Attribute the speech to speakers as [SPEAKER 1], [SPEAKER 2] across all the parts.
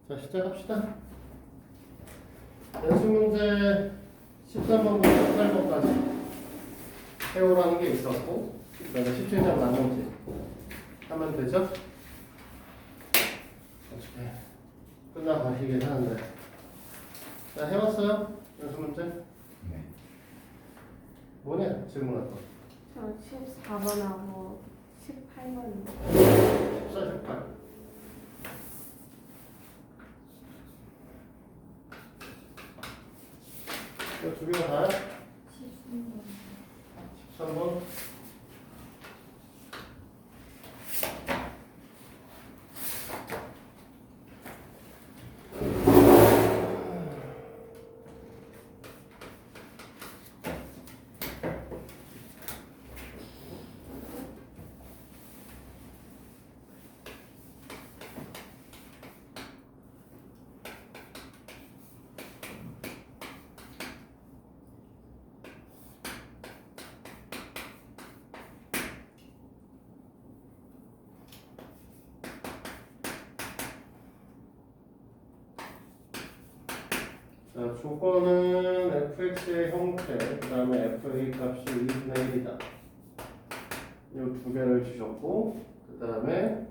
[SPEAKER 1] 자, 시작합시다. 연습 문제 13번부터 18번까지 해오라는 게 있었고, 그다음에 17점 나머지 하면 되죠? 어떻게 끝나가시긴 하는데. 자, 해봤어요? 연습 문제?
[SPEAKER 2] 네.
[SPEAKER 1] 뭐냐? 질문할 거.
[SPEAKER 3] 저 14번하고 18번인데
[SPEAKER 1] 14, 18. 이거 두 개가 다야? 13번. 자, 조건은 fx의 형태, 그 다음에 fa 값이 2분의 1이다. 이 두 개를 주셨고, 그 다음에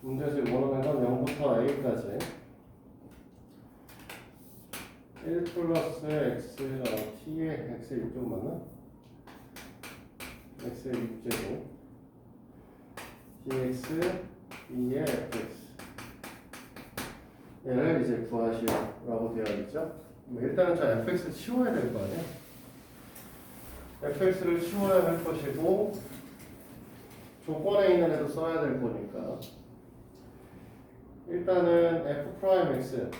[SPEAKER 1] 문제에서 원하는 건 0부터 a까지 1 플러스 x, t의 x의 6제곱 맞나? x의 6제곱 dx, 2의 fx 얘를 이제 구하시오라고 되어 있죠. 일단은 저 fx 치워야 될 거 아니에요. fx를 치워야 할 것이고 조건에 있는 애도 써야 될 거니까 일단은 f 프라임 x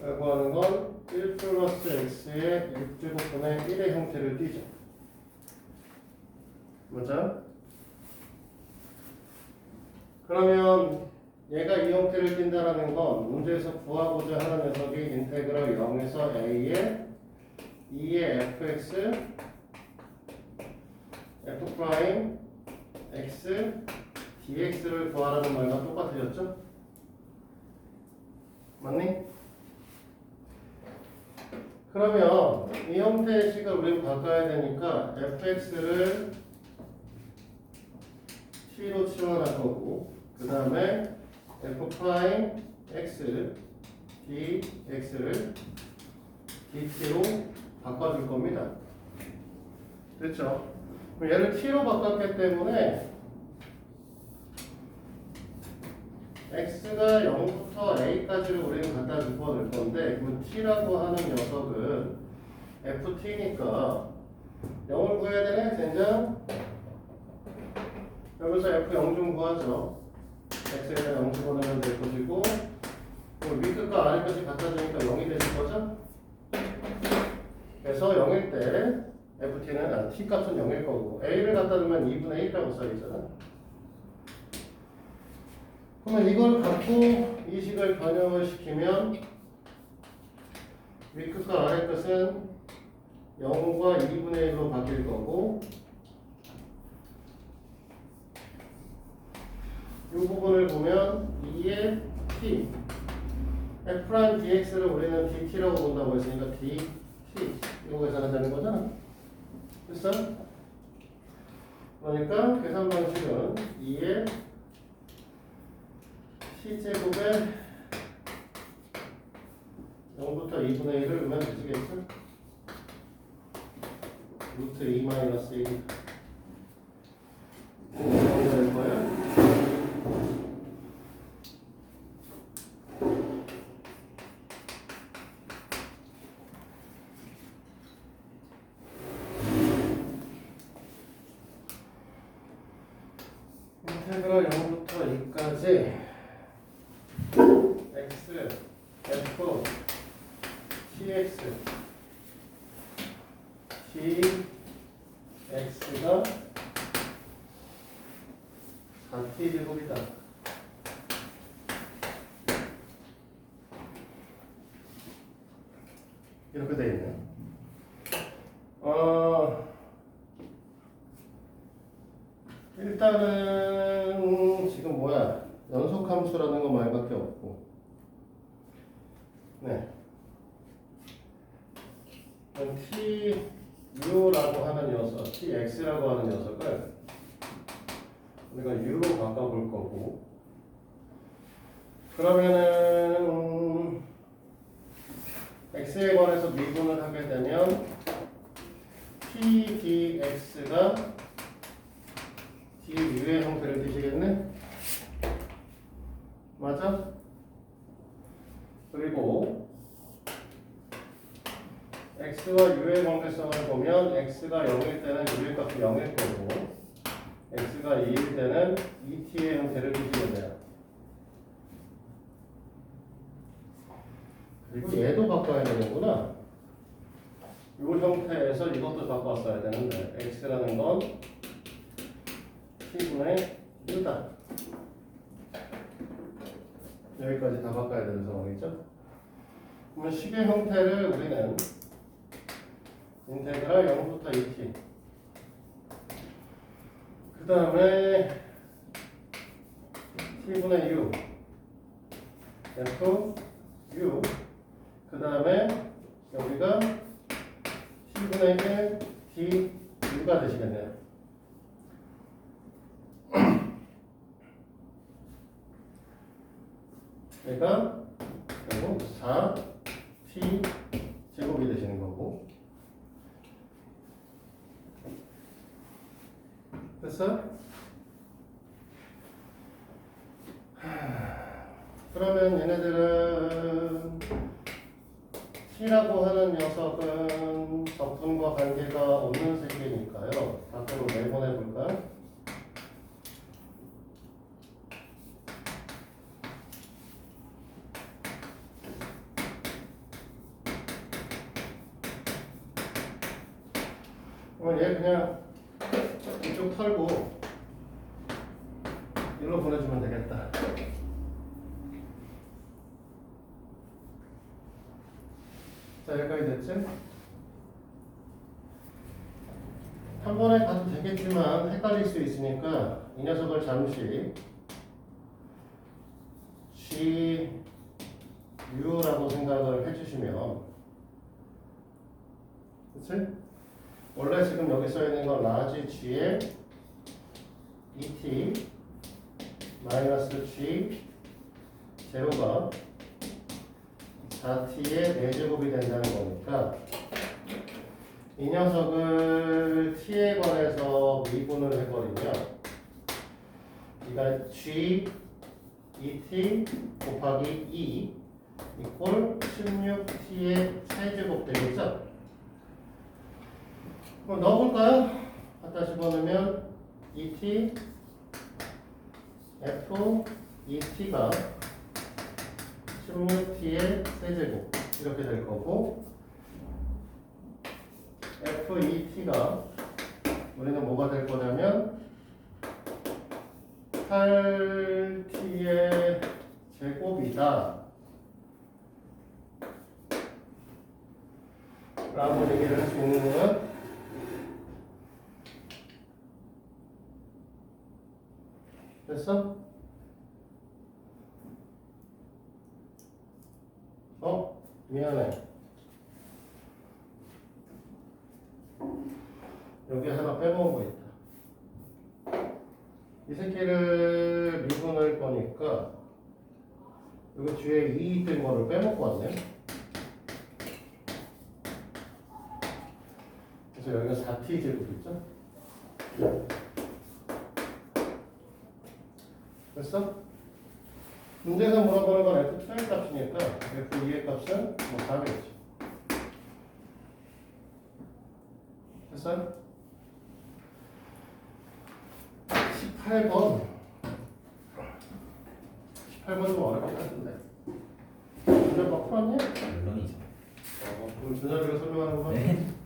[SPEAKER 1] 라고 하는 건 1 플러스 x의 6제곱분의 1의 형태를 띠죠. 맞아요? 그러면 얘가 이 형태를 띈다라는 건 문제에서 구하고자 하는 녀석이 인테그럴 0에서 a의 2의 fx f 프라임 x dx를 구하라는 말과 똑같아졌죠? 맞니? 그러면 이 형태의 식을 우리는 바꿔야 되니까 fx를 t로 치환할 거고 그 다음에 f 프라임 x dx를 dt로 바꿔줄 겁니다. 됐죠? 그럼 얘를 t로 바꿨기 때문에 x가 0부터 a까지를 우리는 갖다 줄 건데 그 t라고 하는 녀석은 ft니까 0을 구해야 되네? 젠장? 여기서 f 0 좀 구하죠. x에다 0 집어넣으면 될 것이고 위끝과 아래끝이 같아지니까 0이 되실 거죠? 그래서 0일 때 ft는 t 값은 0일 거고 a를 갖다 두면 2분의 1이라고 써있잖아. 그러면 이걸 갖고 이 식을 변형을 시키면 위끝과 아래끝은 0과 2분의 1로 바뀔 거고 이 부분을 보면 2의 t f' dx를 우리는 dt라고 본다고 했으니까 dt 이거 계산하자는 거잖아. 됐어? 그러니까 계산 방식은 2의 t제곱에 0부터 2분의 1을 넣으면 되시겠죠? 루트 2 마이너스 1 이렇게 될 거예요. 인테그럴 0부터 2까지 x, f, tx, dx가 4t제곱이다. 이렇게 돼 있네. 일단은 지금 뭐야? 연속 함수라는 거 말밖에 없고. 네. 그럼 TU라고 하는 녀석, TX라고 하는 녀석을 우리가 U로 바꿔볼 거고, 그러면은 X에 관해서 미분을 하게 되면 TDX가 DU의 형태를 띠시겠네? 맞아? 그리고 X와 U의 관계성을 보면 X가 0일 때는 U의 값이 0일 거고 X가 2일 때는 2T의 형태를 띠시겠네요. 그리고 얘도 바꿔야 되는구나. 이 형태에서 이것도 바꿨어야 되는데 X라는 건 T분의 U다. 여기까지 다 바꿔야 되는 상황이죠. 그러면 식의 형태를 우리는 인테그랄 0부터 2t 그 다음에 t분의 u f u 그 다음에 여기가 t분의 1 d u가 되시겠네요. 그러니까 결국 4t 제곱이 되시는 거고. 됐어? 그러면 얘네들은 t라고 하는 녀석은 적분과 관계가 없는 세계니까요. 밖으로 내보내볼까? 얘 그냥 이쪽 털고 일로 보내주면 되겠다. 자, 여기까지 됐지? 한 번에 가도 되겠지만 헷갈릴 수 있으니까 이 녀석을 잠시 GU라고 생각을 해주시면, 그치? 원래 지금 여기 써 있는 건 라지 G에 ET 마이너스 G 제로가 4T의 4제곱이 된다는 거니까 이 녀석을 T에 관해서 미분을 해버리면 이가 G ET 곱하기 2 이꼴 16T의 3제곱 되겠죠? 그럼 넣어볼까요? 갖다 집어넣으면 ET F ET가 16T의 세제곱 이렇게 될 거고 FET가 우리는 뭐가 될 거냐면 8T의 제곱이다 라고 얘기를 할 수 있는 거는 됐어? 미안해. 여기 하나 빼먹은 거 있다. 이 새끼를 미분할 거니까 여기 뒤에 2 뜬 거를 빼먹고 왔네. 그래서 여기가 4t 제곱 있죠? 됐어? 문제에서 물어보는 건 F2의 값이니까 F2의 값은 뭐 4겠지. 됐어요? 18번. 18번 좀 어렵긴 한데. 문제 막 풀었니?
[SPEAKER 2] 물론이죠.
[SPEAKER 1] 그럼 준하이가 설명하는 거?
[SPEAKER 2] 네.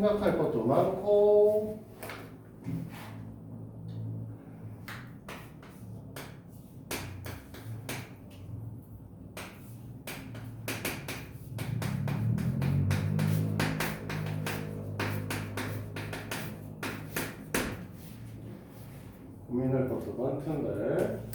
[SPEAKER 1] 생각할 것도 많고 고민할 것도 많던데.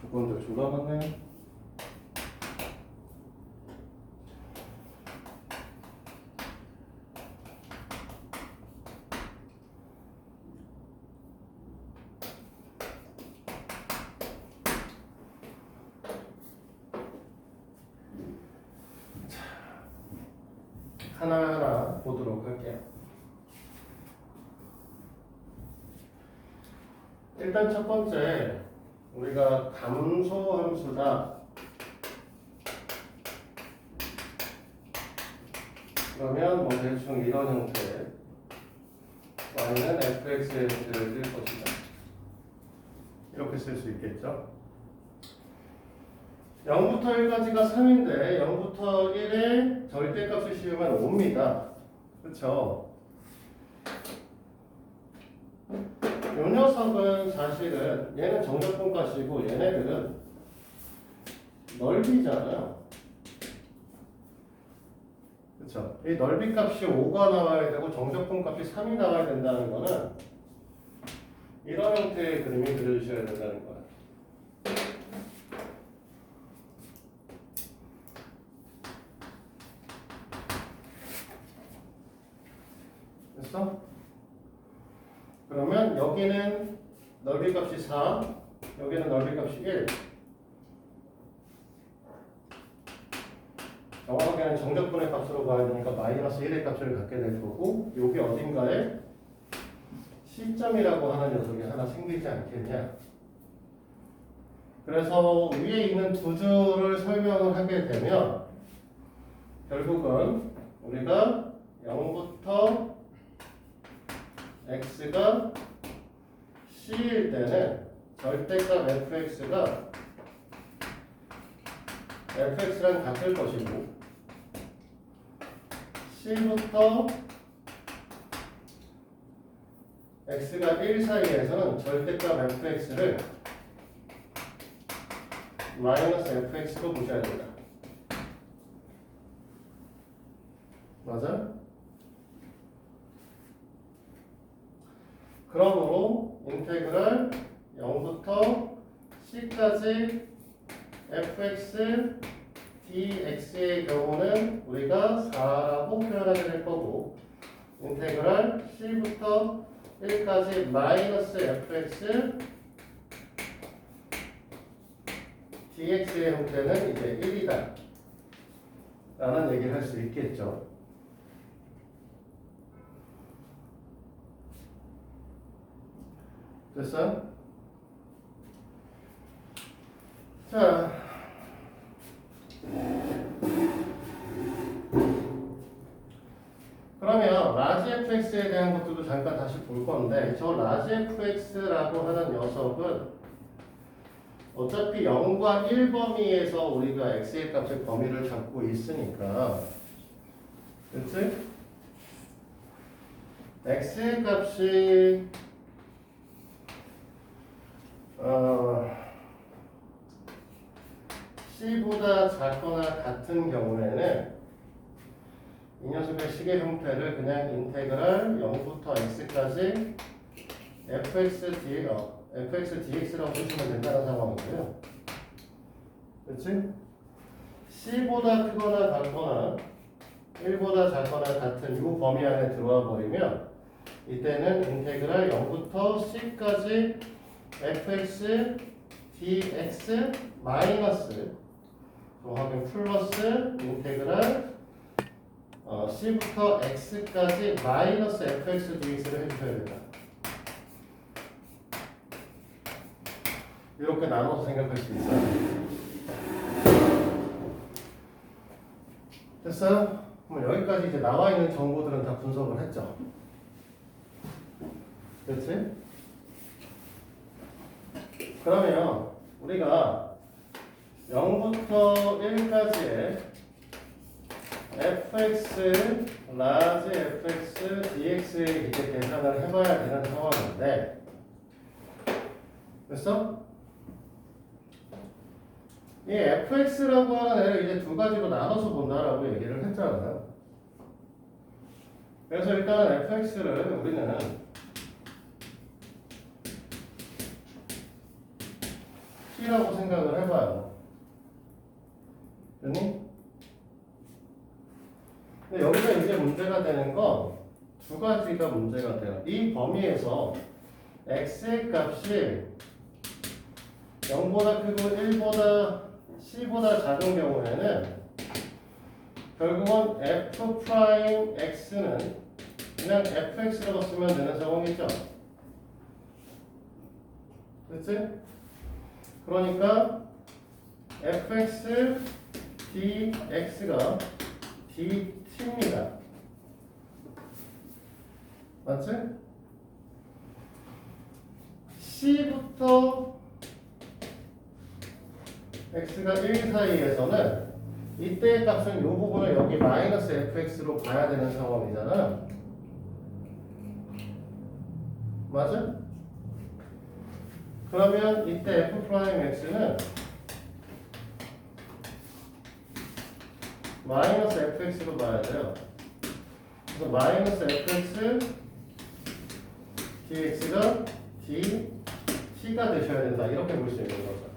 [SPEAKER 1] 조건들 졸라 많네. 하나하나 보도록 할게요. 일단 첫 번째, 우리가 감소함수다. 그러면 뭐 대충 이런 형태 y는 fx의 형태를 쓸 것이다. 이렇게 쓸 수 있겠죠. 0부터 1까지가 3인데 0부터 1에 절대값을 씌우면 5입니다. 그렇죠? 이 녀석은 사실은 얘는 정적분값이고 얘네들은 넓이잖아요. 그렇죠? 이 넓이 값이 5가 나와야 되고 정적분값이 3이 나와야 된다는 거는 이런 형태의 그림이 그려주셔야 된다는 거예요. 됐어? 그러면 여기는 넓이 값이 4, 여기는 넓이 값이 1. 정확하게는 정적분의 값으로 봐야 되니까 마이너스 1의 값을 갖게 될 거고, 여기 어딘가에 C점이라고 하는 녀석이 하나 생기지 않겠냐. 그래서 위에 있는 두 줄을 설명을 하게 되면 결국은 우리가 0부터 x가 c일 때는 절대값 fx가 fx랑 같을 것이고, c부터 x가 1 사이에서는 절대값 fx를 마이너스 fx로 보셔야 된다. 맞아? 그러므로 인테그랄 0부터 c까지 fx dx의 경우는 우리가 4라고 표현하게 될 거고, 인테그랄 c부터 1까지 마이너스 fx dx의 형태는 이제 1이다 라는 얘기를 할 수 있겠죠. 됐어? 자, 그러면 라지 fx에 대한 것들도 잠깐 다시 볼 건데, 저 라지 fx라고 하는 녀석은 어차피 0과 1 범위에서 우리가 x의 값의 범위를 잡고 있으니까, 그치? x의 값이 c보다 작거나 같은 경우에는 이 녀석의 식의 형태를 그냥 인테그랄 0부터 x까지 fx dx라고 쓰시면 된다는 상황이고요. 그렇지? c보다 크거나 같거나 1보다 작거나 같은 이 범위 안에 들어와 버리면 이때는 인테그랄 0부터 c까지 fx dx 마이너스 그럼 확인 플러스 인테그랄 C부터 X까지 마이너스 fx dx를 해주셔야 된다. 이렇게 나눠서 생각할 수 있어요. 됐어요? 그럼 여기까지 이제 나와 있는 정보들은 다 분석을 했죠. 그렇지? 그러면 우리가 0부터 1까지의 fx, 라지 fx, dx의 이제 계산을 해봐야 되는 상황인데, 됐어? 이 fx라고 하는 애를 이제 두 가지로 나눠서 본다라고 얘기를 했잖아요. 그래서 일단 fx를 우리는 t라고 생각을 해봐요. 됐니? 근데 여기서 이제 문제가 되는 건 두 가지가 문제가 돼요. 이 범위에서 x의 값이 0보다 크고 1보다 c보다 작은 경우에는 결국은 f'x는 그냥 fx라고 쓰면 되는 상황이죠. 그렇지? 그러니까 fx dx가 dt입니다. 맞지? c부터 x가 1 사이에서는 이때의 값은 이 부분을 여기 마이너스 fx로 봐야 되는 상황이잖아. 맞아? 그러면 이때 f'x는 마이너스 fx로 봐야 돼요. 그래서 마이너스 fx dx가 dt가 되셔야 된다. 이렇게 볼 수 있는 거죠.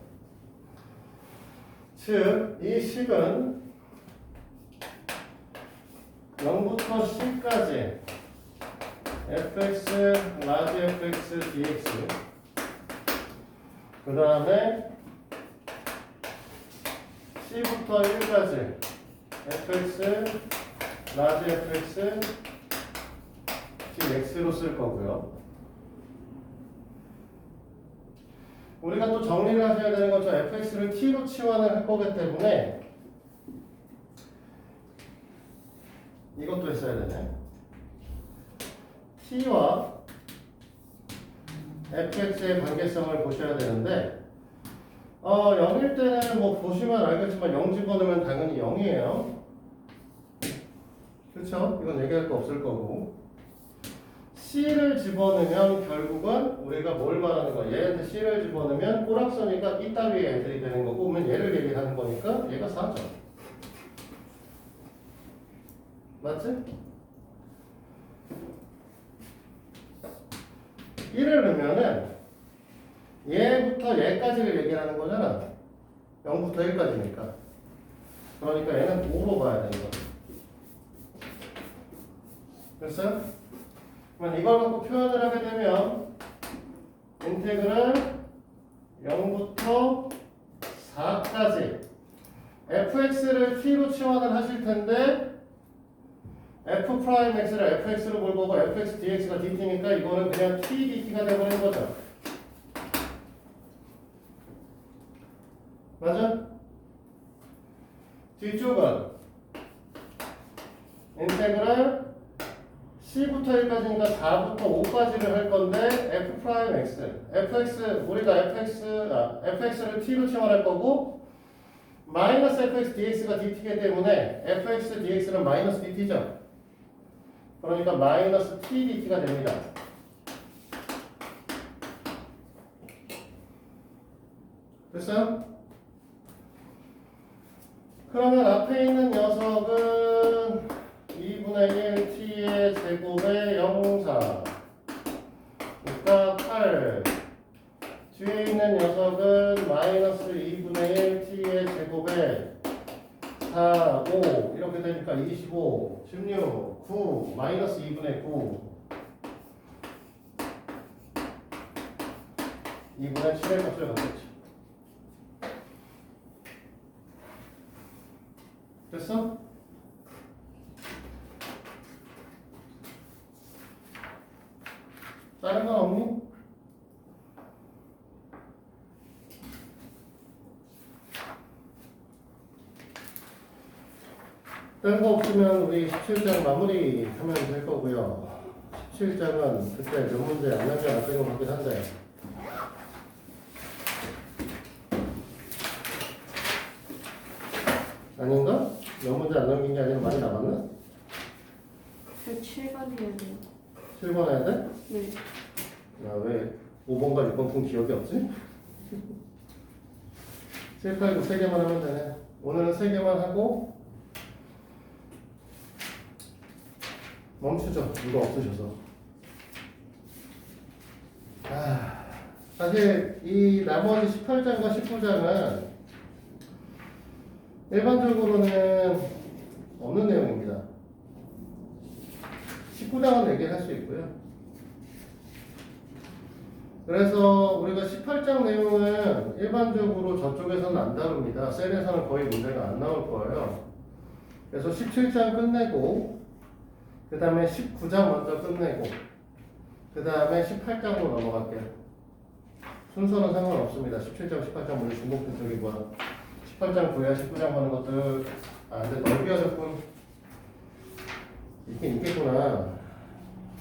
[SPEAKER 1] 즉, 이 식은 0부터 c까지 fx, 라지 fx, dx 그 다음에 c부터 1까지 fx, 라지 fx, dx로 쓸 거고요. 우리가 또 정리를 하셔야 되는 건 저 fx를 t로 치환을 할 거기 때문에 이것도 했어야 되네. t와 fx의 관계성을 보셔야 되는데 0일 때는 뭐 보시면 알겠지만 0 집어넣으면 당연히 0이에요. 그렇죠? 이건 얘기할 거 없을 거고 C를 집어넣으면 결국은 우리가 뭘 말하는 거야? 얘한테 C를 집어넣으면 꼬락서니까 이따위에 애들이 되는 거고 그러면 얘를 얘기하는 거니까 얘가 4죠. 맞지? 1을 넣으면은 얘부터 얘까지를 얘기하는 거잖아. 0부터 1까지니까. 그러니까 얘는 5로 봐야 되는 거지. 됐어요? 그러면 이걸 갖고 표현을 하게 되면 인테그랄 0부터 4까지 fx를 t로 치환을 하실 텐데 f'x를 fx로 볼 거고 fx dx가 dt니까 이거는 그냥 t dt가 되버린 거죠. 맞아? 뒤쪽은 인테그랄 C부터 1까지니까 4부터 5까지를 할 건데 fx 우리가 fx를 t로 치환할 거고 마이너스 fx dx가 dt이기 때문에 fx dx는 마이너스 dt죠. 그러니까 마이너스 t dt가 됩니다. 됐어요? 그러면 앞에 있는 녀석은 2분의 1 t의 제곱의 0사 그러니까 8 뒤에 있는 녀석은 마이너스 2분의 1 t의 제곱의 4, 5 이렇게 되니까 25, 16, 9 마이너스 2분의 9 2분의 7의 값을 갖겠죠. 됐어? 다른 건 없니? 다른 거 없으면 우리 17장 마무리 하면 될 거고요. 17장은 그때 몇 문제 안 남겨놨던 것 같긴 한데. 아닌가? 몇 문제 안 남긴 게 아니라 많이 남았나?
[SPEAKER 3] 저 7번 해야 돼요.
[SPEAKER 1] 7번 해야 돼?
[SPEAKER 3] 네.
[SPEAKER 1] 야, 왜 5번과 6번 품 기억이 없지? 7, 8, 9 3개만 하면 되네. 오늘은 3개만 하고 멈추죠. 이거 없으셔서. 사실 이 나머지 18장과 19장은 일반적으로는 없는 내용입니다. 19장은 얘기할 수 있고요. 그래서 우리가 18장 내용은 일반적으로 저쪽에서는 안 다룹니다. 셀에서는 거의 문제가 안 나올 거예요. 그래서 17장 끝내고 그 다음에 19장 먼저 끝내고 그 다음에 18장으로 넘어갈게요. 순서는 상관없습니다. 17장, 18장 먼저 중복된 쪽이 뭐야. 18장 구해야 19장 하는 것들 근데 넓이가 조금 있긴 있겠구나.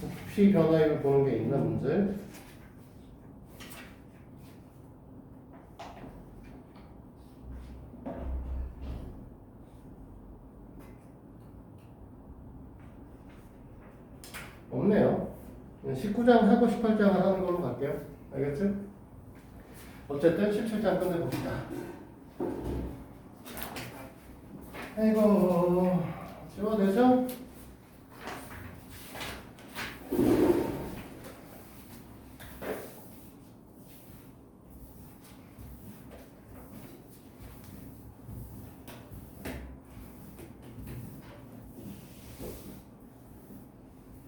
[SPEAKER 1] 부피 변화율 보는 게 있나 문제? 없네요. 19장 하고 18장을 하는 걸로 갈게요. 알겠지? 어쨌든 17장 끝내봅시다. 아이고, 지워되죠?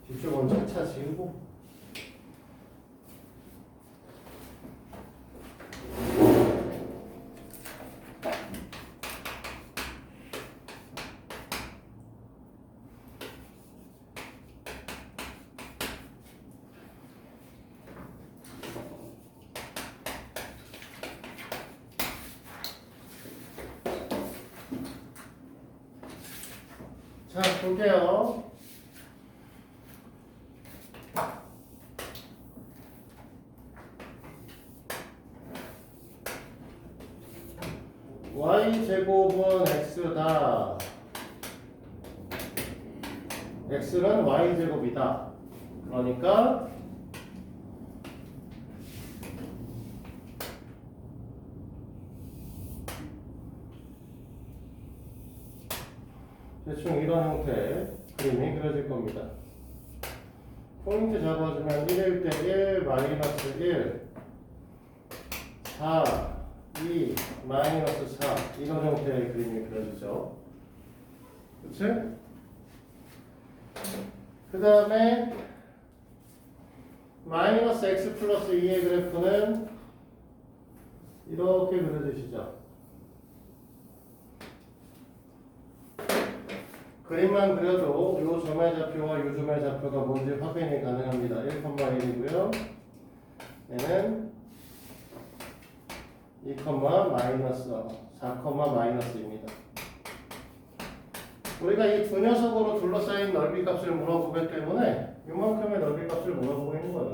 [SPEAKER 1] 뒤쪽은 차차 지우고. 자, 볼게요. y제곱은 x다. x는 y제곱이다. 그러니까 대충 이런 형태의 그림이 그려질 겁니다. 포인트 잡아주면 1일 때 1, 마이너스 1, 4, 2, 마이너스 4 이런 형태의 그림이 그려지죠. 그치? 그 다음에 마이너스 x 플러스 2의 그래프는 이렇게 그려지시죠. 그림만 그려도 이 점의 좌표와 이 점의 좌표가 뭔지 확인이 가능합니다. 1,1이고요. 얘는 2, 마이너스 4, 마이너스입니다. 우리가 이 두 녀석으로 둘러싸인 넓이 값을 물어보기 때문에 이만큼의 넓이 값을 물어보고 있는 거예요.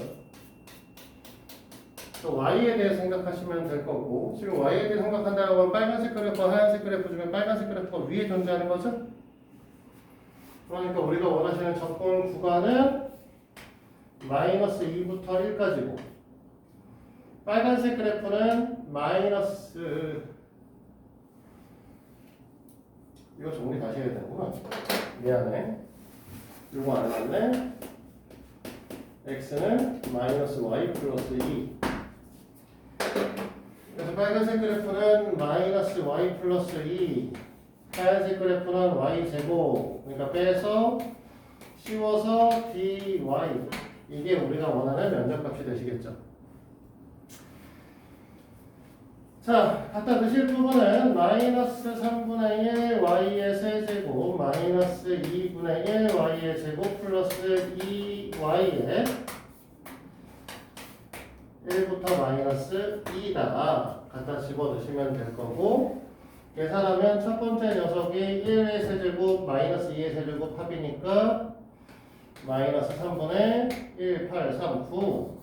[SPEAKER 1] 또 y에 대해 생각하시면 될 거고, 지금 y에 대해 생각한다고 하면 빨간색 그래프와 하얀색 그래프 중에 빨간색 그래프가 위에 존재하는 거죠? 그러니까 우리가 원하시는 접근 구간은 마이너스 2부터 1까지고, 빨간색 그래프는 마이너스, 이거 정리 다시 해야 되는구나. 미안해. 이거 안 해놨네. x는 마이너스 y 플러스 2. 그래서 빨간색 그래프는 마이너스 y 플러스 2. 하얀색 그래프는 y제곱, 그러니까 빼서 씌워서 dy, 이게 우리가 원하는 면적값이 되시겠죠. 자, 갖다 드실 부분은 마이너스 3분의 1 y의 세제 마이너스 2분의 1 y의 제곱 플러스 2y에 1부터 마이너스 2다 갖다 집어넣으시면 될 거고, 계산하면 첫 번째 녀석이 1의 세제곱 마이너스 2의 세제곱 합이니까 마이너스 3분의 1, 8, 3, 9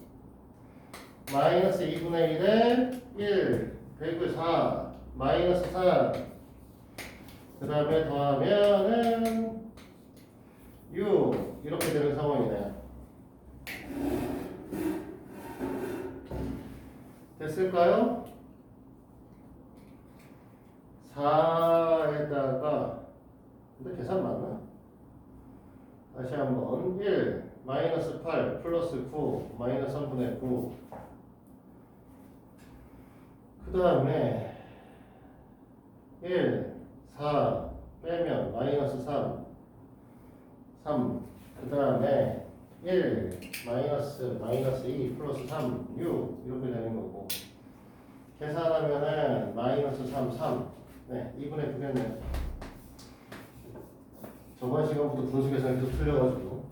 [SPEAKER 1] 마이너스 2분의 1에 1, 104 마이너스 4 그 다음에 더하면은 6 이렇게 되는 상황이네요. 됐을까요? 4에다가 근데 계산 맞나? 다시 한번 1 마이너스 8 플러스 9 마이너스 3분의 9 그 다음에 1 4 빼면 마이너스 3 그 다음에 1 마이너스 2 플러스 3 6 이렇게 되는 거고, 계산하면은 마이너스 3 네 2분의 9겠네요. 저번 시간부터 분수 계산이 계속 틀려가지고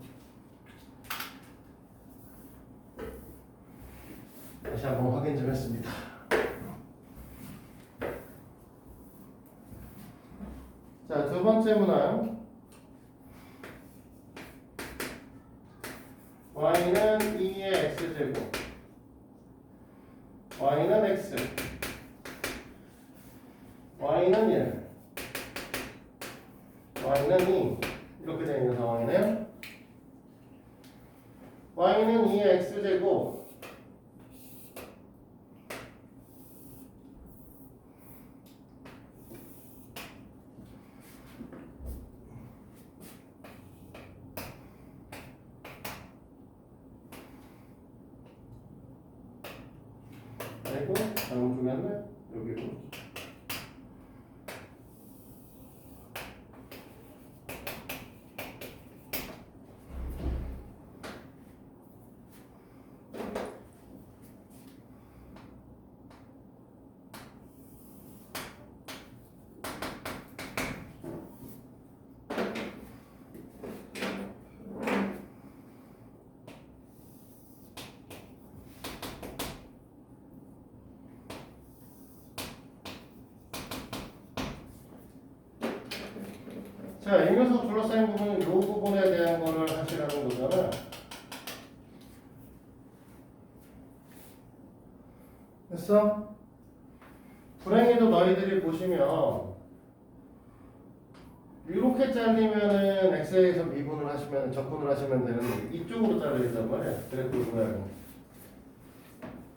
[SPEAKER 1] 다시 한번 확인 좀 했습니다. 자, 두 번째 문항. y는 2의 x제곱, y는 x, y는 1, y는 2 이렇게 되어 있는 상황이네요. y는 2의 x제곱 아이고 잘못 쪼갰네. 여기로 자, 이 녀석 둘러싸인 부분은 이 부분에 대한 거를 하시라는 거잖아. 됐어? 불행히도 너희들이 보시면 이렇게 잘리면은 x에서 미분을 하시면 적분을 하시면 되는데 이쪽으로 잘려있단 말이야. 그래프 모양이.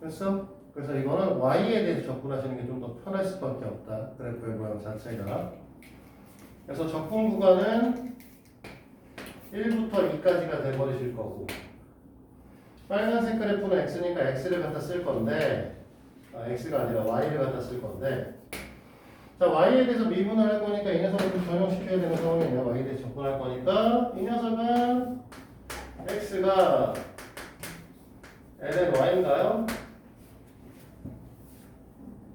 [SPEAKER 1] 됐어? 그래서 이거는 y에 대해서 적분하시는 게 좀 더 편할 수밖에 없다. 그래프의 모양 자체가. 그래서 적분 구간은 1부터 2까지가 돼버리실 거고, 빨간색 그래프는 x니까 x를 갖다 쓸 건데, x가 아니라 y를 갖다 쓸 건데, 자, y에 대해서 미분을 할 거니까 이 녀석을 좀 전용시켜야 되는 상황이에요. y에 대해서 적분할 거니까 이 녀석은 x가 ln y인가요?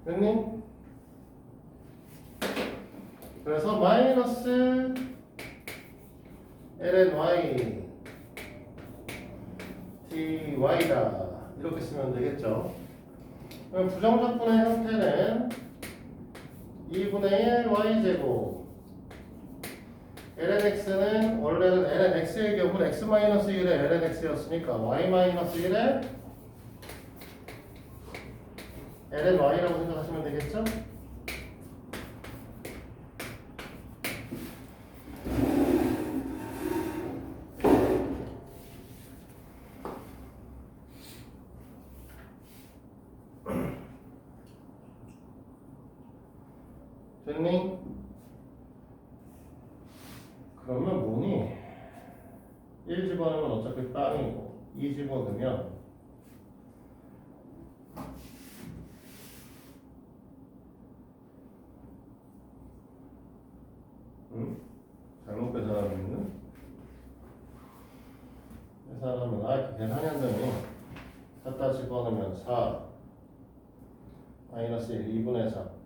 [SPEAKER 1] 됐니? 그래서 마이너스 ln y dy다 이렇게 쓰면 되겠죠. 그럼 부정적분의 형태는 2분의 1 y제곱 ln x는 원래는 ln x의 경우는 x-1의 ln x였으니까 y-1의 ln y라고 생각하시면 되겠죠? 됐니? 그러면 뭐니? 1 집어넣으면 어차피 빵이고 2 집어넣으면 잘못 계산하고 있는? 계산하면 이렇게 계산이 안 되니 갖다 집어넣으면 4 마이너스 1 2분의 3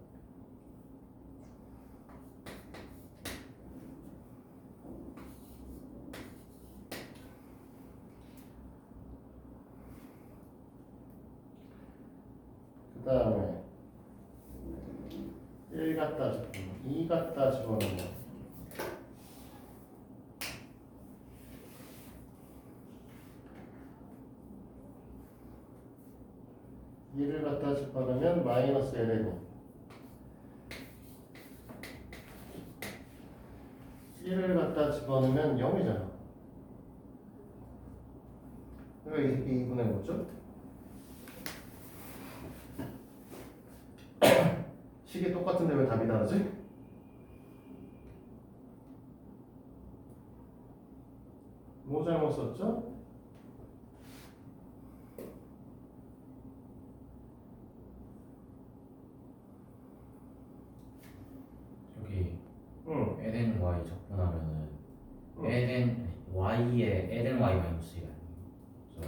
[SPEAKER 1] 다음에 1 갖다 집어넣으면 2 갖다 집어넣으면 2를 갖다 집어넣으면 마이너스 ln이 1을 갖다 집어넣으면 0이잖아. 왜 이렇게 2분의 5죠? 식이 똑같은데 왜 답이 다르지? 뭐 잘못 썼죠?
[SPEAKER 2] 여기
[SPEAKER 1] 응.
[SPEAKER 2] ln y 적분하면은 ln y에 ln y 마이너스 1 아니에요? 저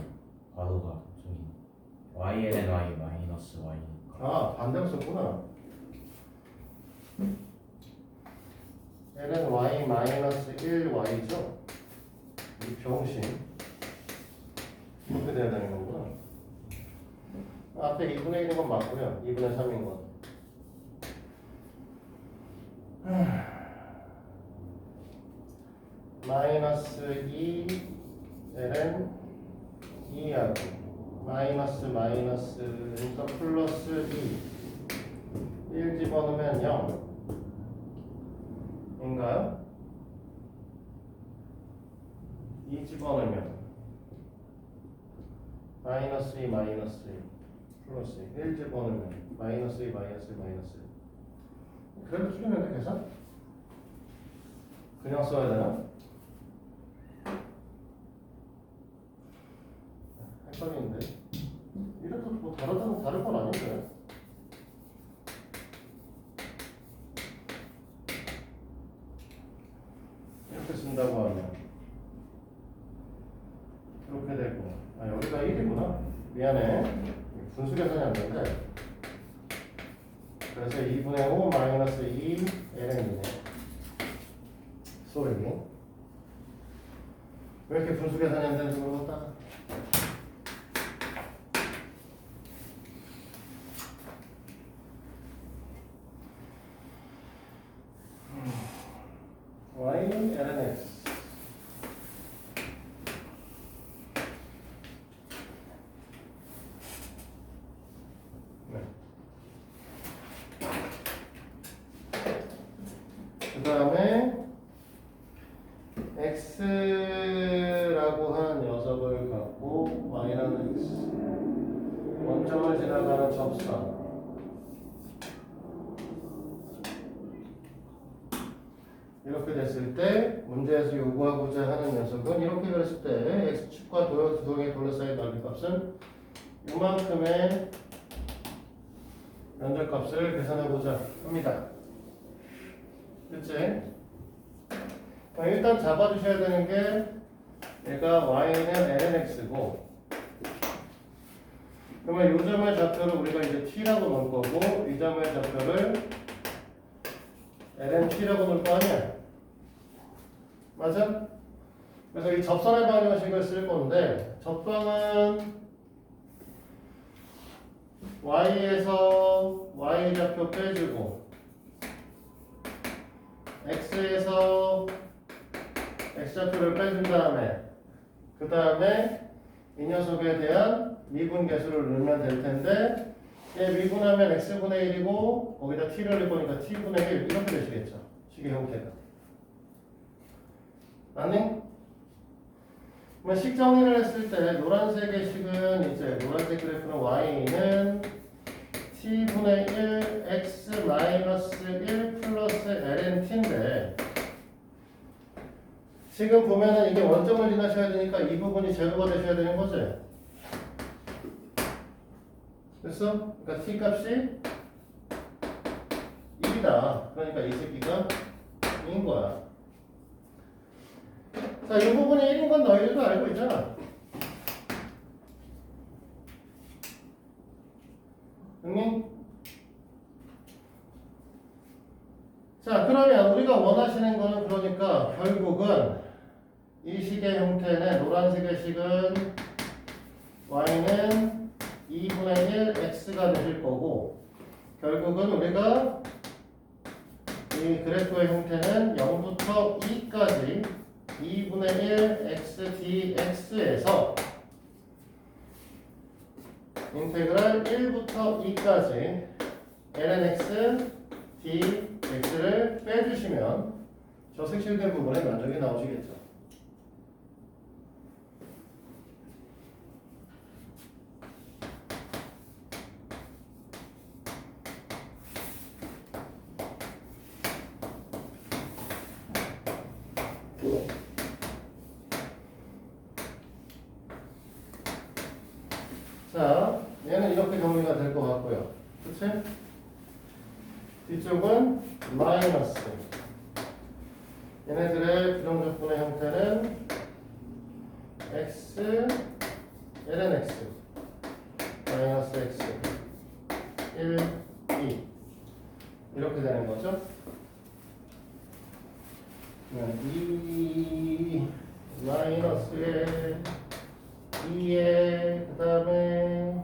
[SPEAKER 2] 괄호가 좀 y ln y 마이너스 y니까
[SPEAKER 1] 아, 반대로 썼구나. ln y 마이너스 1y죠? 이 병신. 이렇게 돼야 되는 거구나. 앞에 2분의 1인 건 맞고요. 2분의 3인 건. 마이너스 2 ln 2하고 마이너스 그러니까 플러스 2 1 집어넣으면 0 인가요? 2 집어넣으면 마이너스 2 플러스 1 집어넣으면 마이너스 2 마이너스 2 그래도 틀리는데 계산? 그냥 써야 되나? 헷갈리는데 이래도 뭐 다를 건 아닌데 이렇게 쓴다고 하면 이렇게 되고 아 여기가 1이구나 미안해 분수 계산이 안 되는데 그래서 2분의 5 마이너스 2 ln이네 쏘리 왜 이렇게 분수 계산이 안 되는지 모르겠다 y ln x 그 다음에 x라고 하는 녀석을 갖고 y라는 x 원점을 지나가는 접선 이렇게 됐을 때 문제에서 요구하고자 하는 녀석은 이렇게 그랬을 때 x축과 도형의 둘러싸인 넓이 값은 이만큼의 면적값을 계산해보자 합니다. 그치? 일단 잡아주셔야 되는 게 얘가 y는 lnx고 그러면 이 점의 좌표를 우리가 이제 t라고 놓을 거고 이 점의 좌표를 lnt라고 놓을 거 아니야? 맞아? 그래서 이 접선의 방정식을 쓸 건데 접방은 y에서 y 좌표 빼주고 x에서 x좌표를 빼준 다음에 그 다음에 이 녀석에 대한 미분계수를 넣으면 될 텐데 얘 미분하면 x분의 1이고 거기다 t를 넣을 거니까 t분의 1 이렇게 되시겠죠 식의 형태가 맞니? 그러면 식 정리를 했을 때 노란색의 식은 이제 노란색 그래프는 y는 t분의 1 x 마이너스 1 플러스 lnt인데 지금 보면은 이게 원점을 지나셔야 되니까 이 부분이 제로가 되셔야 되는 거지. 됐어? 그러니까 t 값이 1이다. 그러니까 이 새끼가 2인 거야. 자, 이 부분이 1인 건 너희들도 알고 있잖아. 응니? 자, 그러면 우리가 원하시는 거는 그러니까 결국은 이 식의 형태는 노란색의 식은 y는 2분의 1 x가 되실 거고 결국은 우리가 이 그래프의 형태는 0부터 2까지 2분의 1 x dx에서 인테그랄 1부터 2까지 ln x dx를 빼주시면 저 색칠된 부분의 면적이 나오시겠죠. 자, 얘는 이렇게 정리가 될 것 같고요. 그치? 뒤쪽은 마이너스. 얘네들의 부정적분의 형태는 x, ln x, 마이너스 x, 1, 2 이렇게 되는 거죠. 2 마이너스에 2에 그 다음에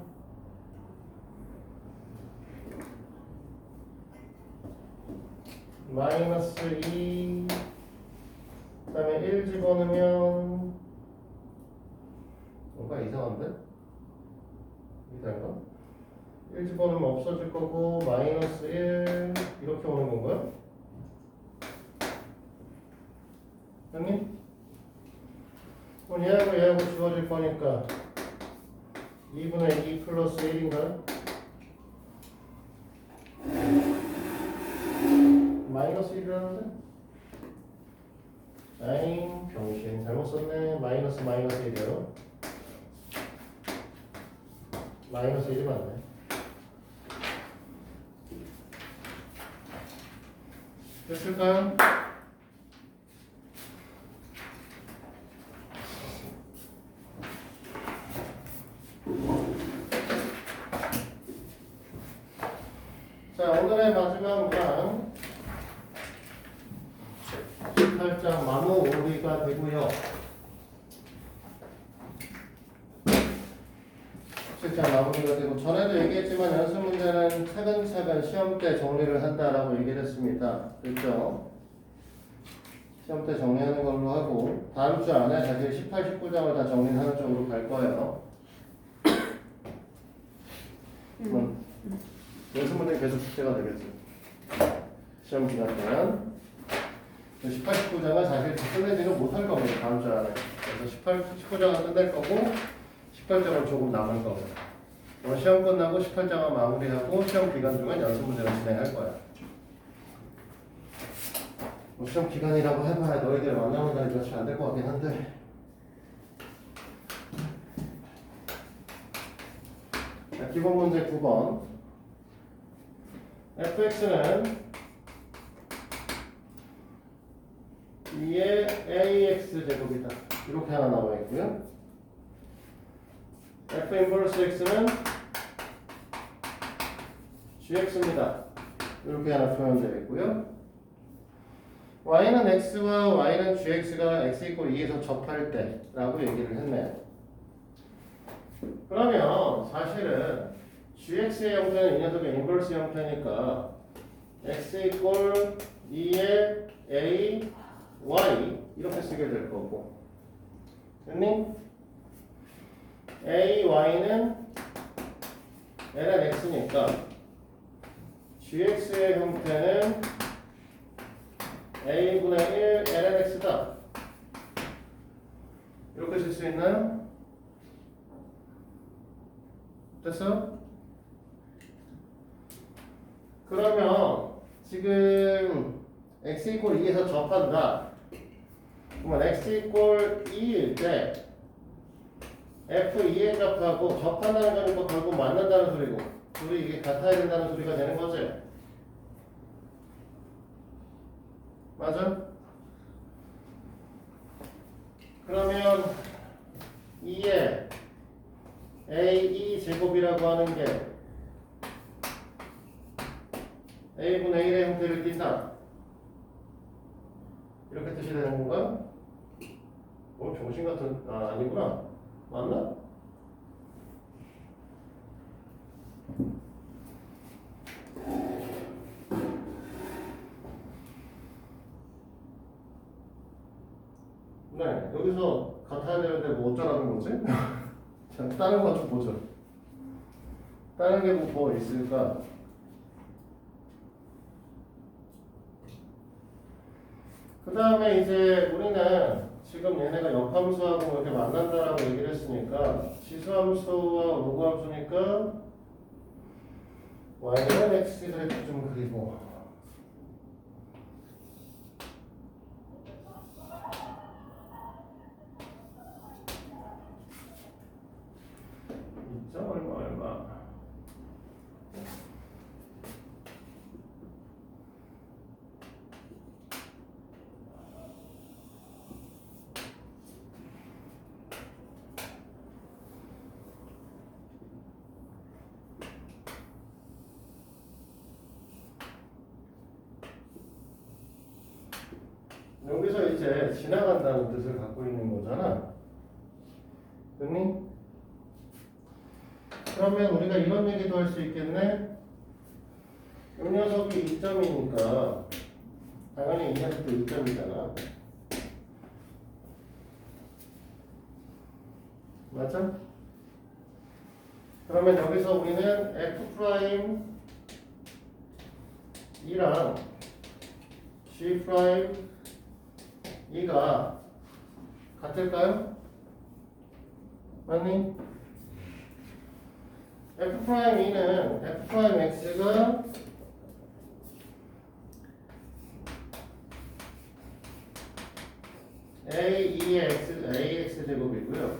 [SPEAKER 1] 마이너스 2 그 다음에 1 집어넣으면 뭔가 이상한데? 이상한가? 1 집어넣으면 없어질 거고 마이너스 1 이렇게 오는 건가요? 형님? 그럼 얘하고 지워질 거니까 2분의 2 플러스 1인가요? 마이너스 1이라는데? 아잉 병신 잘못 썼네. 마이너스 1이요. 마이너스 1이 맞네. 됐을까요? 자, 오늘의 마지막 강 18장 마무리가 되고요. 17장 마무리가 되고 전에도 얘기했지만 연습 문제는 차근차근 시험 때 정리를 한다라고 얘기를 했습니다. 그렇죠? 시험 때 정리하는 걸로 하고 다음 주 안에 사실 18, 19장을 다 정리하는 쪽으로 갈 거예요. 연습 문제 계속 숙제가 되겠죠. 시험 기간 동안 18, 19장은 사실 끝내지는 못할 겁니다. 다음 주 안에. 그래서 18, 19장은 끝낼 거고 18장은 조금 남을 겁니다. 오늘 시험 끝나고 18장은 마무리하고 시험 기간 중에 연습 문제를 진행할 거야. 뭐 시험 기간이라고 해봐야 너희들 만나는 날이 며칠 안 될 것 같긴 한데 자, 기본 문제 9번 fx는 2의 ax 제곱이다. 이렇게 하나 나와 있고요. f 인버스 x는 gx입니다. 이렇게 하나 표현되어 있고요. y는 x와 y는 gx가 x 이퀄 2에서 접할 때 라고 얘기를 했네요. 그러면 사실은 gx의 형태는 이 녀석의 인버스 형태니까 x 이퀄 2의 a y 이렇게 쓰게 될 거고 됐니? a, y는 ln x니까 gx의 형태는 a분의 1 ln x다. 이렇게 쓸 수 있나요? 됐어요? 그러면 지금 x 이퀄 2에서 접한다. 그러면 x 이퀄 2일 때 f2의 값하고 접한다는 거니까 결국 만난다는 소리고 둘이 이게 같아야 된다는 소리가 되는 거지. 맞아? 그러면 2의 a2 제곱이라고 하는 게 a분의 1의 형태를 띈다. 이렇게 뜻이 되는 건가? 정신 같은 아니구나. 맞나? 네, 여기서 같아야 되는데 뭐 어쩌라는 거지? 자, 다른 거 좀 보죠. 다른 게 뭐 있을까? 그 다음에 이제 우리는 지금 얘네가 역함수하고 이렇게 만난다라고 얘기를 했으니까 지수함수와 로그함수니까 y는 x 그래프 좀 그리고 이점 얼마 여기서 이제 지나간다는 뜻을 갖고 있는 거잖아. 됐니? 그러면 우리가 이런 얘기도 할 수 있겠네. 이 녀석이 2점이니까 당연히 이 녀석도 2점이잖아. 맞아? 그러면 여기서 우리는 F' 이랑 G' 이가 같을까요? 맞니? F'E는 F'X가 AX 제곱이고요.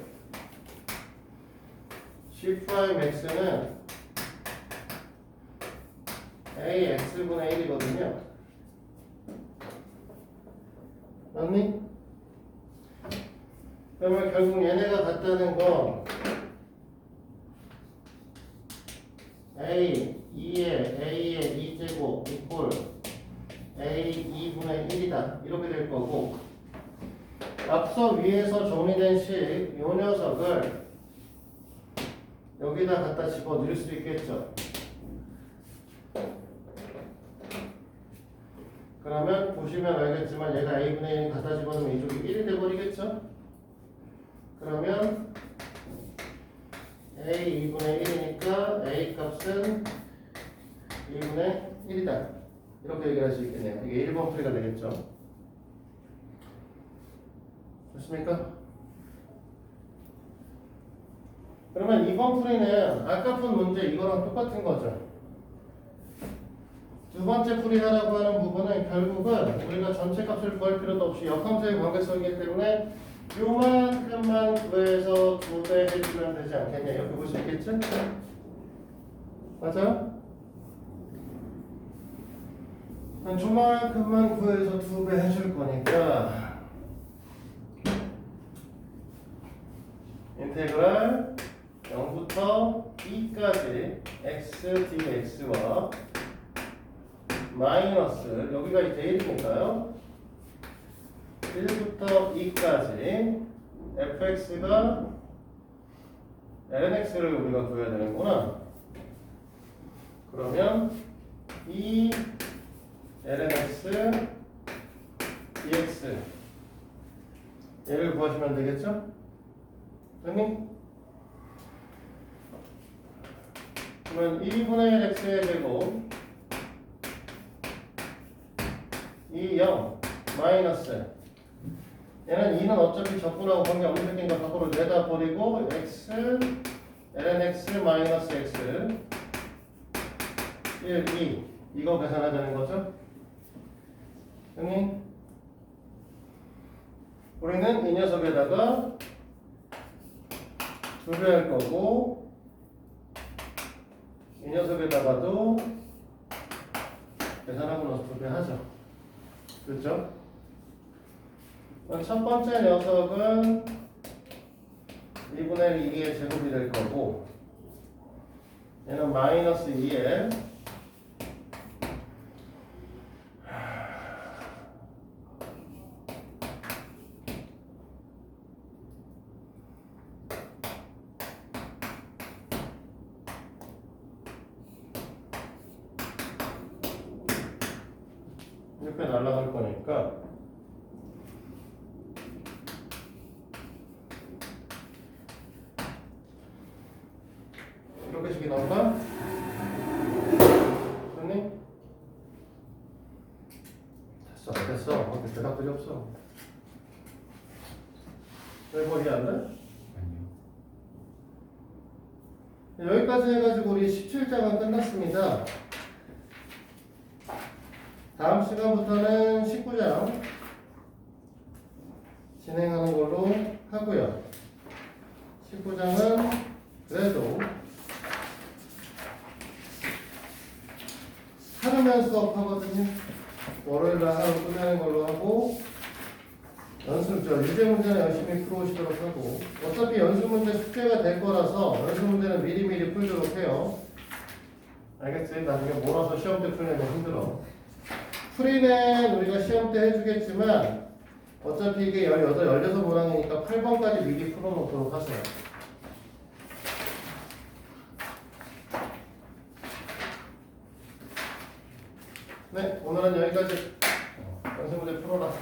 [SPEAKER 1] G'X는 AX분의 1이거든요. 맞니? 그러면 결국 얘네가 같다는 건 A의 2제곱 이꼴 A2분의 1이다 이렇게 될 거고, 앞서 위에서 정리된 식 요 녀석을 여기다 갖다 집어 넣을 수 있겠죠. 그러면 보시면 알겠지만 얘가 A분의 1 갖다 집어넣으면 이쪽이 1이 돼버리겠죠. 그러면 A 2분의 1이니까 A 값은 2분의 1이다 이렇게 얘기할 수 있겠네요. 이게 1번 풀이가 되겠죠. 됐습니까? 그러면 2번 풀이는 아까 푼 문제 이거랑 똑같은 거죠. 두 번째 풀이하라고 하는 부분은 결국은 우리가 전체 값을 구할 필요도 없이 역함수의 관계성이기 때문에 요만큼만 구해서 2배 해주면 되지 않겠냐 이렇게 볼 수 있겠죠? 맞아요? 요만큼만 구해서 2배 해줄 거니까 인테그랄 0부터 2까지 x dx와 마이너스 여기가 이제 1이니까요 1부터 2까지 fx가 lnx를 우리가 구해야 되는구나. 그러면 이 lnx dx 얘를 구하시면 되겠죠? 됐니? 그러면 2분의 1 x의 제곱 2, 0 마이너스 얘는 2는 어차피 적분하고 관계없는 새끼니까 밖으로 내다 버리고 x lnx 마이너스 x 1, 2 이거 계산하자는 거죠. 형님 우리는 이 녀석에다가 2배 할 거고 이 녀석에다가도 계산하고 나서 2배 하죠. 그렇죠? 첫 번째 녀석은 2분의 2의 제곱이 될 거고 얘는 마이너스 2에 이렇게 날아갈 거니까 없어. 왜 거기 안 돼?
[SPEAKER 2] 아니요.
[SPEAKER 1] 여기까지 해가지고 우리 17장은 끝났습니다. 다음 시간부터는 19장 진행하는 걸로 하고요. 19장은 그래도 하루면 수업하거든요. 월요일날 하루 끝내는 걸로 하고 연습, 유제 문제는 열심히 풀어오시도록 하고 어차피 연습 문제 숙제가 될 거라서 연습 문제는 미리미리 풀도록 해요. 알겠지? 나중에 몰아서 시험 때 풀면 힘들어. 풀이는 우리가 시험 때 해주겠지만 어차피 이게 18, 16문항이니까 8번까지 미리 풀어놓도록 하세요. 네, 오늘은 여기까지. 연습 문제 풀어라.